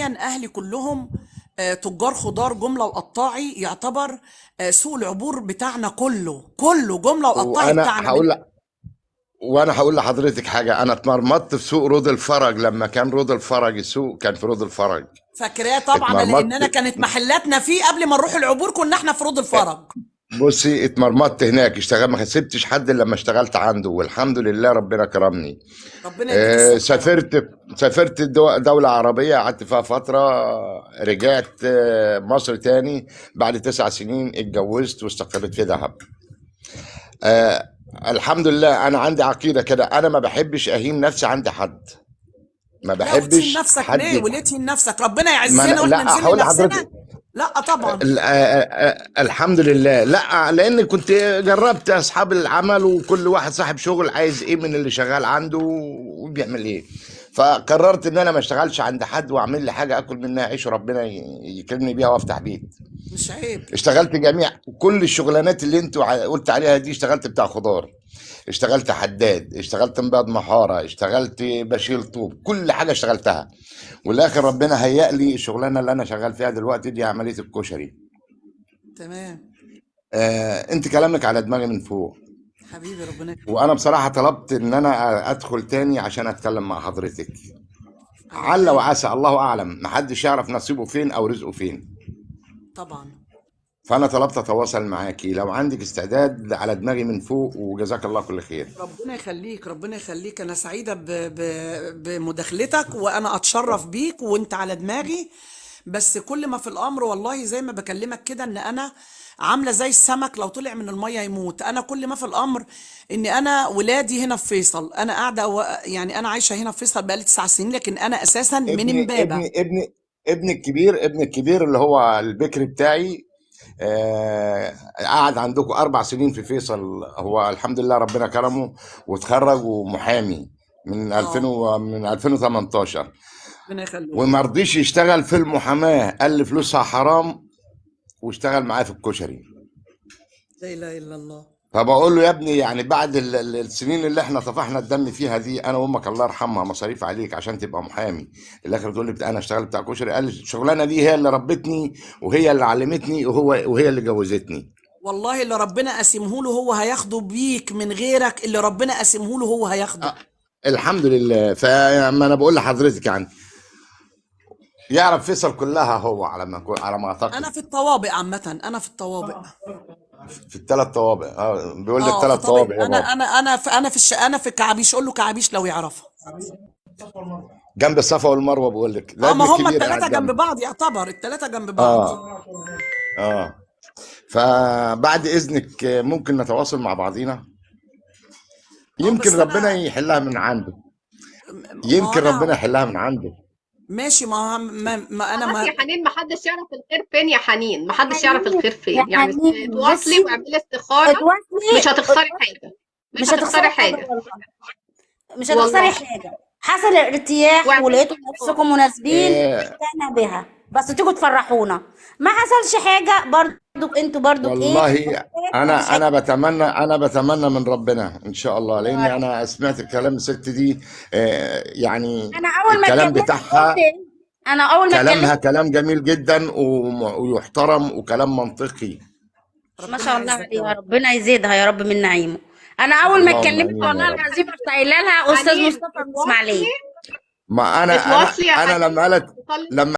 اهلي كلهم تجار خضار جمله وقطاعي يعتبر. سوق العبور بتاعنا كله جمله وقطاعي وانا بتاعنا من. هقول لك وانا هقول لحضرتك حاجه. انا اتمرمطت في سوق رود الفرج لما كان رود الفرج، السوق كان في رود الفرج. فاكراه طبعا اتمرمطت. لاننا كانت محلاتنا فيه قبل ما نروح العبور، كنا احنا في رود الفرج. بصي، اتمرمطت هناك، اشتغل ما سبتش حد إلا لما اشتغلت عنده، والحمد لله ربنا كرمني. ربنا يديك الصحه يا رب. سافرت دولة عربية، قعدت فيها فترة. رجعت مصر تاني بعد 9 سنين، اتجوزت واستقريت في دهب. آه، الحمد لله. أنا عندي عقيدة كده، أنا ما بحبش أهين نفسي عند حد، ما لا، وتهين بحبش نفسك حد. ليه؟ وليه تهين نفسك؟ ربنا ما يعزنا واحنا لا، نذل هقول نفسنا. لحضرتك. لا طبعا. الحمد لله. لا، لان كنت جربت اصحاب العمل، وكل واحد صاحب شغل عايز ايه من اللي شغال عنده وبيعمل ايه. فقررت ان انا ما اشتغلش عند حد، واعمل لي حاجه اكل منها عيش، وربنا يكرمني بيها وافتح بيت. مش عيب. اشتغلت جميع كل الشغلانات اللي انتوا قلت عليها دي. اشتغلت بتاع خضار، اشتغلت حداد، اشتغلت مبيض محاره، اشتغلت بشيل طوب، كل حاجه اشتغلتها. والاخر ربنا هيأ لي الشغلانه اللي انا شغال فيها دلوقتي دي، عمليه الكشري. تمام. انت كلامك على دماغي من فوق. حبيبي ربنا وانا يخليك. بصراحه طلبت ان انا ادخل تاني عشان اتكلم مع حضرتك. على عل عيني. وعسى، الله اعلم، محدش يعرف نصيبه فين او رزقه فين. طبعا. فانا طلبت اتواصل معاكي، لو عندك استعداد، على دماغي من فوق، وجزاك الله كل خير. ربنا يخليك ربنا يخليك، انا سعيده بمداخلتك، وانا اتشرف بيك وانت على دماغي. بس كل ما في الامر والله زي ما بكلمك كده، ان انا عامله زي السمك لو طلع من الميه يموت. انا كل ما في الامر ان انا ولادي هنا في فيصل، انا قاعده يعني انا عايشه هنا في فيصل بقالي 9 سنين، لكن انا اساسا من ابني امبابه. ابني ابني ابني الكبير اللي هو البكر بتاعي، قعد عندكم 4 سنين في فيصل. هو الحمد لله ربنا كرمه وتخرج ومحامي من 2000 اه. من 2018. ربنا يخليك. وما رضيش يشتغل في المحاماة، قال لي فلوسها حرام، واشتغل معايا في الكشري. لا اله الا الله. فبقول له يا ابني، يعني بعد السنين اللي احنا طفحنا الدم فيها دي، انا وامك الله يرحمها مصاريف عليك عشان تبقى محامي، الاخر تقول لي انا اشتغل بتاع كشري؟ قال لي الشغلانه دي هي اللي ربتني، وهي اللي علمتني، وهي اللي جوزتني. والله اللي ربنا قاسمه له هو هياخده بيك، من غيرك اللي ربنا قاسمه له هو هياخده. أه، الحمد لله. فما انا بقول لحضرتك، يعني يعرف فيصل كلها هو، على ما انا اعتقد. في الطوابق عامه، انا في الطوابق. في الثلاث طوابق. بيقول لك اه، في 3 طوابق طابق. يا بابا. انا في كعبيش، قول له كعبيش لو يعرفها. جنب الصفا والمروه، بقول لك ده اه، ما ابن هم الكبير الثلاثه قاعد جنب جنبي. بعض، يعتبر الثلاثه جنب بعض. اه. اه. فبعد اذنك ممكن نتواصل مع بعضينا، اه يمكن بس ربنا انا. يحلها من عنده. ما يمكن ربنا انا. يحلها من عنده. ماشي. ما انا خلاص ما. يا حنين، محدش يعرف الخير فين يا حنين، محدش يعرف حنين، الخير يا فين يعني. حنين تواصلي بصي، واعملي استخارة. مش اتواصلي هتخسري حاجة، مش مش هتخسري هتخسري حاجة حاجة. والله، مش هتخسري والله. حاجة. حصل ارتياح واعملي ولقيتوا استخارة. نفسكم مناسبين، آه استنى بها بس تيجوا تفرحونا. ما حصلش حاجة برضو، انتوا برضو ايه والله، مفيش انا اي بتمنى من ربنا ان شاء الله، لان حاجة. انا سمعت كلام الست دي. يعني انا اول ما الكلام اتكلمت قلت بتاعها، إيه؟ انا اول ما اتكلمت كلامها كلام جميل جدا ويحترم، وكلام منطقي. ما ربنا شاء الله يعزك يا عليها، رب. ربنا يزيدها يا رب من نعيمه. انا اول ما اللهم اتكلمت امين يا والله رب. العظيم رحت قايله لها استاذ حنين مصطفى من اتواصلي، اسماعيليه. ما انا اتواصلي يا انا حنين. لما قالت اتصلي. لما